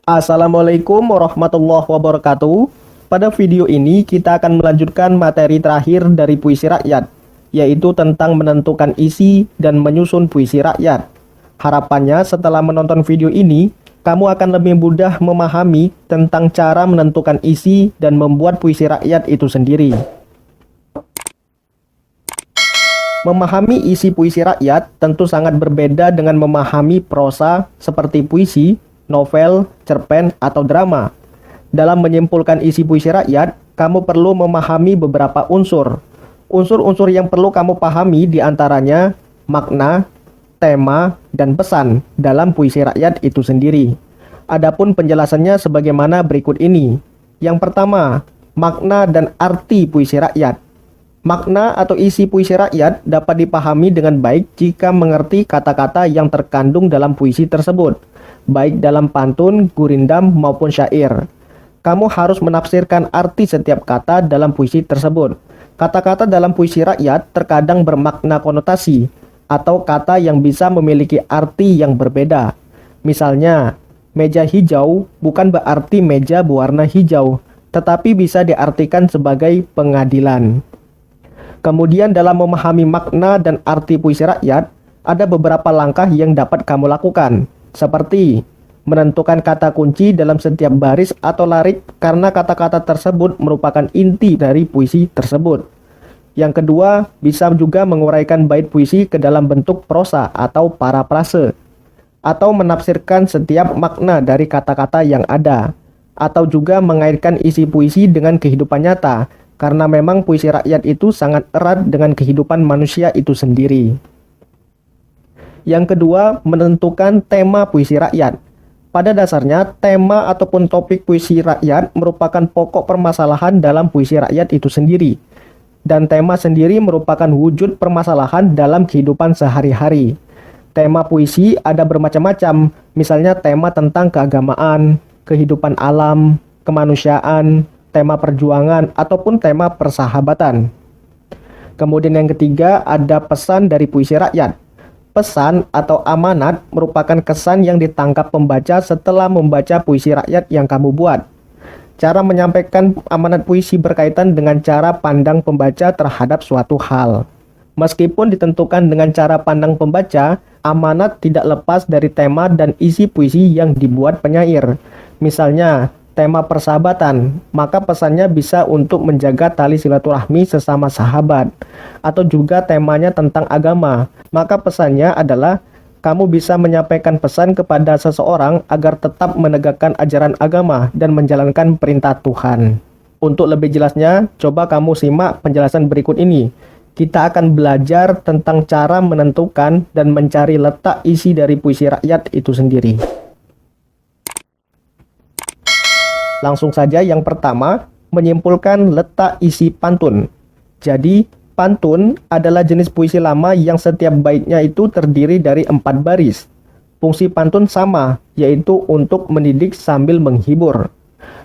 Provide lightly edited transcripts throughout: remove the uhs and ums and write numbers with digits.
Assalamualaikum warahmatullahi wabarakatuh. Pada video ini kita akan melanjutkan materi terakhir dari puisi rakyat, yaitu tentang menentukan isi dan menyusun puisi rakyat. Harapannya setelah menonton video ini, kamu akan lebih mudah memahami tentang cara menentukan isi dan membuat puisi rakyat itu sendiri. Memahami isi puisi rakyat tentu sangat berbeda dengan memahami prosa seperti puisi, novel, cerpen, atau drama. Dalam menyimpulkan isi puisi rakyat, kamu perlu memahami beberapa unsur. Unsur-unsur yang perlu kamu pahami diantaranya makna, tema, dan pesan dalam puisi rakyat itu sendiri. Adapun penjelasannya sebagaimana berikut ini. Yang pertama, makna dan arti puisi rakyat. Makna atau isi puisi rakyat dapat dipahami dengan baik jika mengerti kata-kata yang terkandung dalam puisi tersebut, baik dalam pantun, gurindam, maupun syair. Kamu harus menafsirkan arti setiap kata dalam puisi tersebut. Kata-kata dalam puisi rakyat terkadang bermakna konotasi, atau kata yang bisa memiliki arti yang berbeda. Misalnya, meja hijau bukan berarti meja berwarna hijau, tetapi bisa diartikan sebagai pengadilan. Kemudian dalam memahami makna dan arti puisi rakyat, ada beberapa langkah yang dapat kamu lakukan, seperti menentukan kata kunci dalam setiap baris atau larik karena kata-kata tersebut merupakan inti dari puisi tersebut. Yang kedua, bisa juga menguraikan bait puisi ke dalam bentuk prosa atau parafrase, atau menafsirkan setiap makna dari kata-kata yang ada, atau juga mengaitkan isi puisi dengan kehidupan nyata, karena memang puisi rakyat itu sangat erat dengan kehidupan manusia itu sendiri. Yang kedua, menentukan tema puisi rakyat. Pada dasarnya, tema ataupun topik puisi rakyat merupakan pokok permasalahan dalam puisi rakyat itu sendiri. Dan tema sendiri merupakan wujud permasalahan dalam kehidupan sehari-hari. Tema puisi ada bermacam-macam, misalnya tema tentang keagamaan, kehidupan alam, kemanusiaan, tema perjuangan, ataupun tema persahabatan. Kemudian yang ketiga, ada pesan dari puisi rakyat. Pesan atau amanat merupakan kesan yang ditangkap pembaca setelah membaca puisi rakyat yang kamu buat. Cara menyampaikan amanat puisi berkaitan dengan cara pandang pembaca terhadap suatu hal. Meskipun ditentukan dengan cara pandang pembaca, amanat tidak lepas dari tema dan isi puisi yang dibuat penyair. Misalnya, tema persahabatan, maka pesannya bisa untuk menjaga tali silaturahmi sesama sahabat. Atau juga temanya tentang agama, maka pesannya adalah kamu bisa menyampaikan pesan kepada seseorang agar tetap menegakkan ajaran agama dan menjalankan perintah Tuhan. Untuk lebih jelasnya, coba kamu simak penjelasan berikut ini. Kita akan belajar tentang cara menentukan dan mencari letak isi dari puisi rakyat itu sendiri. Langsung saja yang pertama, menyimpulkan letak isi pantun. Jadi, pantun adalah jenis puisi lama yang setiap baitnya itu terdiri dari 4 baris. Fungsi pantun sama, yaitu untuk mendidik sambil menghibur.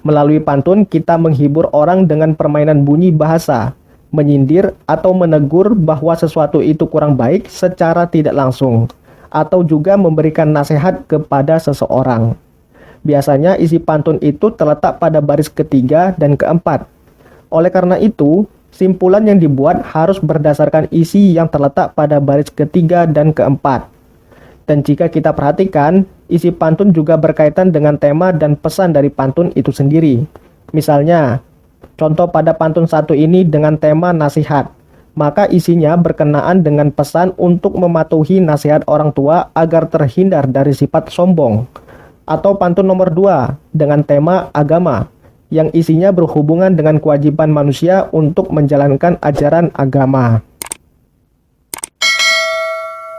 Melalui pantun, kita menghibur orang dengan permainan bunyi bahasa, menyindir atau menegur bahwa sesuatu itu kurang baik secara tidak langsung, atau juga memberikan nasihat kepada seseorang. Biasanya isi pantun itu terletak pada baris ketiga dan keempat. Oleh karena itu, simpulan yang dibuat harus berdasarkan isi yang terletak pada baris ketiga dan keempat. Dan jika kita perhatikan, isi pantun juga berkaitan dengan tema dan pesan dari pantun itu sendiri. Misalnya, contoh pada pantun satu ini dengan tema nasihat, maka isinya berkenaan dengan pesan untuk mematuhi nasihat orang tua agar terhindar dari sifat sombong. Atau pantun nomor 2 dengan tema agama, yang isinya berhubungan dengan kewajiban manusia untuk menjalankan ajaran agama.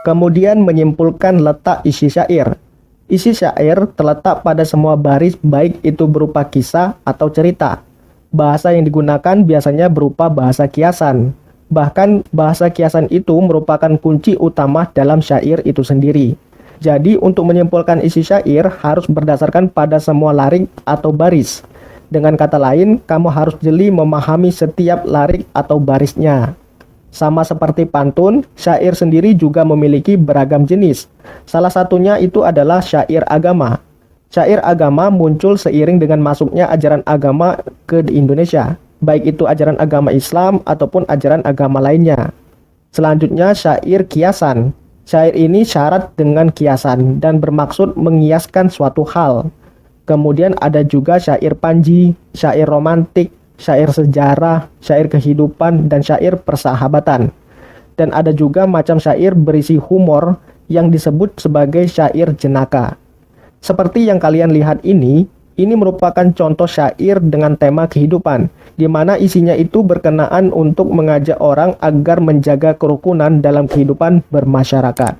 Kemudian menyimpulkan letak isi syair. Isi syair terletak pada semua baris baik itu berupa kisah atau cerita. Bahasa yang digunakan biasanya berupa bahasa kiasan. Bahkan bahasa kiasan itu merupakan kunci utama dalam syair itu sendiri. Jadi untuk menyimpulkan isi syair harus berdasarkan pada semua larik atau baris. Dengan kata lain, kamu harus jeli memahami setiap larik atau barisnya. Sama seperti pantun, syair sendiri juga memiliki beragam jenis. Salah satunya itu adalah syair agama. Syair agama muncul seiring dengan masuknya ajaran agama ke Indonesia, baik itu ajaran agama Islam ataupun ajaran agama lainnya. Selanjutnya syair kiasan. Syair ini syarat dengan kiasan dan bermaksud mengiaskan suatu hal. Kemudian ada juga syair panji, syair romantik, syair sejarah, syair kehidupan, dan syair persahabatan. Dan ada juga macam syair berisi humor yang disebut sebagai syair jenaka. Seperti yang kalian lihat ini merupakan contoh syair dengan tema kehidupan, di mana isinya itu berkenaan untuk mengajak orang agar menjaga kerukunan dalam kehidupan bermasyarakat.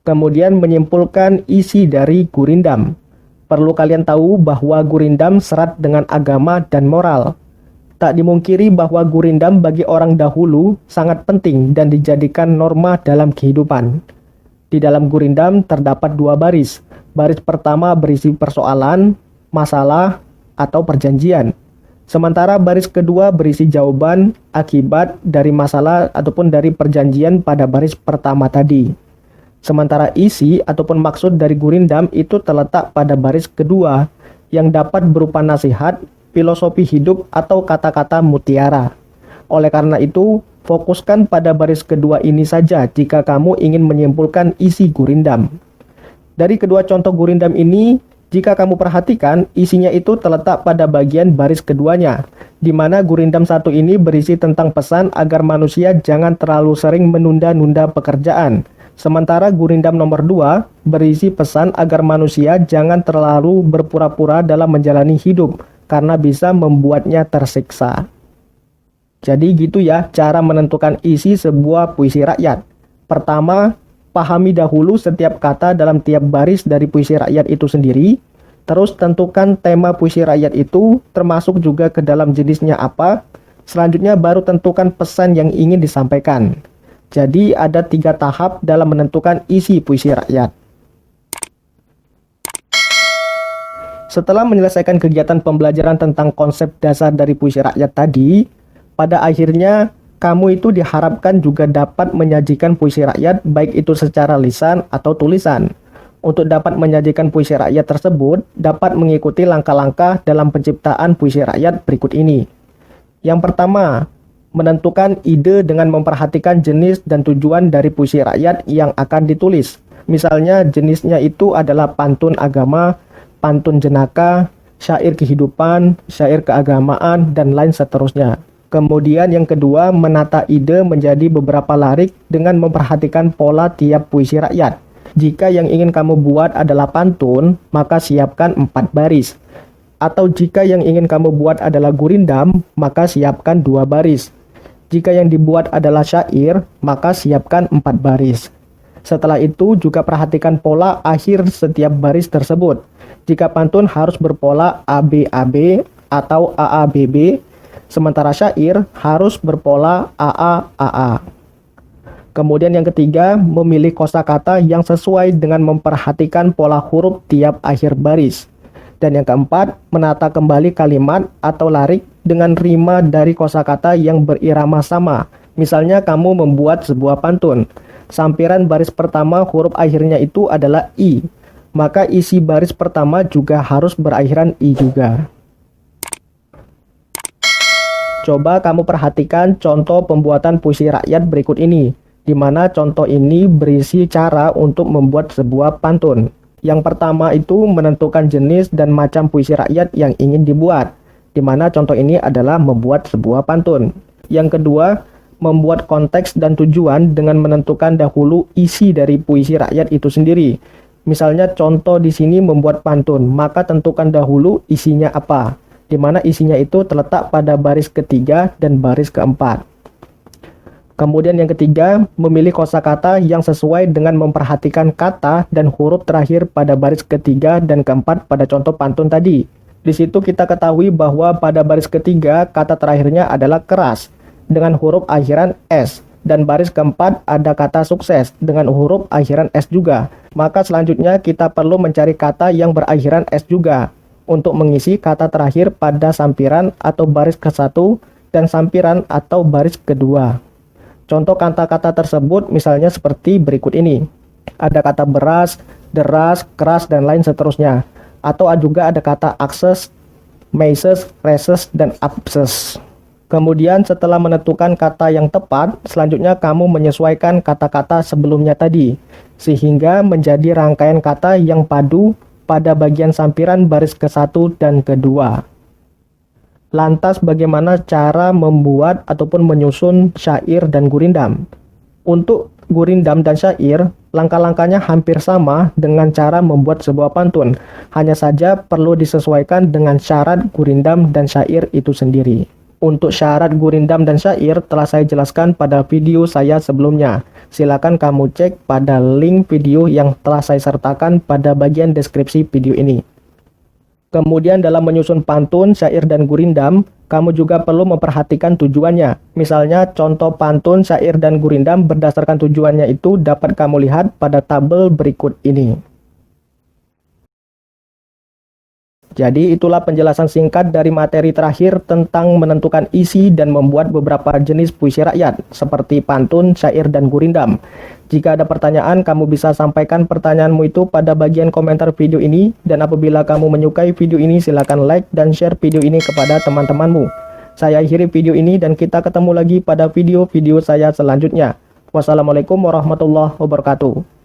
Kemudian menyimpulkan isi dari gurindam. Perlu kalian tahu bahwa gurindam serat dengan agama dan moral. Tak dimungkiri bahwa gurindam bagi orang dahulu sangat penting dan dijadikan norma dalam kehidupan. Di dalam gurindam terdapat dua baris. Baris pertama berisi persoalan, masalah, atau perjanjian. Sementara baris kedua berisi jawaban, akibat dari masalah ataupun dari perjanjian pada baris pertama tadi. Sementara isi ataupun maksud dari gurindam itu terletak pada baris kedua yang dapat berupa nasihat, filosofi hidup, atau kata-kata mutiara. Oleh karena itu, fokuskan pada baris kedua ini saja jika kamu ingin menyimpulkan isi gurindam. Dari kedua contoh gurindam ini, jika kamu perhatikan, isinya itu terletak pada bagian baris keduanya, di mana gurindam satu ini berisi tentang pesan agar manusia jangan terlalu sering menunda-nunda pekerjaan. Sementara gurindam nomor 2 berisi pesan agar manusia jangan terlalu berpura-pura dalam menjalani hidup, karena bisa membuatnya tersiksa. Jadi gitu ya cara menentukan isi sebuah puisi rakyat. Pertama, pahami dahulu setiap kata dalam tiap baris dari puisi rakyat itu sendiri. Terus tentukan tema puisi rakyat itu, termasuk juga ke dalam jenisnya apa. Selanjutnya baru tentukan pesan yang ingin disampaikan. Jadi ada 3 tahap dalam menentukan isi puisi rakyat. Setelah menyelesaikan kegiatan pembelajaran tentang konsep dasar dari puisi rakyat tadi, pada akhirnya, kamu itu diharapkan juga dapat menyajikan puisi rakyat baik itu secara lisan atau tulisan. Untuk dapat menyajikan puisi rakyat tersebut, dapat mengikuti langkah-langkah dalam penciptaan puisi rakyat berikut ini. Yang pertama, menentukan ide dengan memperhatikan jenis dan tujuan dari puisi rakyat yang akan ditulis. Misalnya jenisnya itu adalah pantun agama, pantun jenaka, syair kehidupan, syair keagamaan, dan lain seterusnya. Kemudian yang kedua, menata ide menjadi beberapa larik dengan memperhatikan pola tiap puisi rakyat. Jika yang ingin kamu buat adalah pantun, maka siapkan 4 baris. Atau jika yang ingin kamu buat adalah gurindam, maka siapkan 2 baris. Jika yang dibuat adalah syair, maka siapkan 4 baris. Setelah itu juga perhatikan pola akhir setiap baris tersebut. Jika pantun harus berpola ABAB atau AABB, sementara syair harus berpola AA-AA. Kemudian yang ketiga, memilih kosakata yang sesuai dengan memperhatikan pola huruf tiap akhir baris. Dan yang keempat, menata kembali kalimat atau larik dengan rima dari kosakata yang berirama sama. Misalnya kamu membuat sebuah pantun. Sampiran baris pertama huruf akhirnya itu adalah I. Maka isi baris pertama juga harus berakhiran I juga. Coba kamu perhatikan contoh pembuatan puisi rakyat berikut ini, di mana contoh ini berisi cara untuk membuat sebuah pantun. Yang pertama itu menentukan jenis dan macam puisi rakyat yang ingin dibuat, di mana contoh ini adalah membuat sebuah pantun. Yang kedua, membuat konteks dan tujuan dengan menentukan dahulu isi dari puisi rakyat itu sendiri. Misalnya contoh di sini membuat pantun, maka tentukan dahulu isinya apa, di mana isinya itu terletak pada baris ketiga dan baris keempat. Kemudian yang ketiga, memilih kosakata yang sesuai dengan memperhatikan kata dan huruf terakhir pada baris ketiga dan keempat pada contoh pantun tadi. Di situ kita ketahui bahwa pada baris ketiga kata terakhirnya adalah keras dengan huruf akhiran S, dan baris keempat ada kata sukses dengan huruf akhiran S juga. Maka selanjutnya kita perlu mencari kata yang berakhiran S juga untuk mengisi kata terakhir pada sampiran atau baris ke-1 dan sampiran atau baris kedua. Contoh kata-kata tersebut misalnya seperti berikut ini. Ada kata beras, deras, keras, dan lain seterusnya. Atau juga ada kata akses, meses, reses, dan abses. Kemudian setelah menentukan kata yang tepat, selanjutnya kamu menyesuaikan kata-kata sebelumnya tadi, sehingga menjadi rangkaian kata yang padu pada bagian sampiran baris ke-1 dan ke-2. Lantas bagaimana cara membuat ataupun menyusun syair dan gurindam? Untuk gurindam dan syair, langkah-langkahnya hampir sama dengan cara membuat sebuah pantun. Hanya saja perlu disesuaikan dengan syarat gurindam dan syair itu sendiri. Untuk syarat gurindam dan syair telah saya jelaskan pada video saya sebelumnya. Silakan kamu cek pada link video yang telah saya sertakan pada bagian deskripsi video ini. Kemudian dalam menyusun pantun, syair, dan gurindam, kamu juga perlu memperhatikan tujuannya. Misalnya contoh pantun, syair, dan gurindam berdasarkan tujuannya itu dapat kamu lihat pada tabel berikut ini. Jadi itulah penjelasan singkat dari materi terakhir tentang menentukan isi dan membuat beberapa jenis puisi rakyat, seperti pantun, syair, dan gurindam. Jika ada pertanyaan, kamu bisa sampaikan pertanyaanmu itu pada bagian komentar video ini, dan apabila kamu menyukai video ini, silakan like dan share video ini kepada teman-temanmu. Saya akhiri video ini dan kita ketemu lagi pada video-video saya selanjutnya. Wassalamualaikum warahmatullahi wabarakatuh.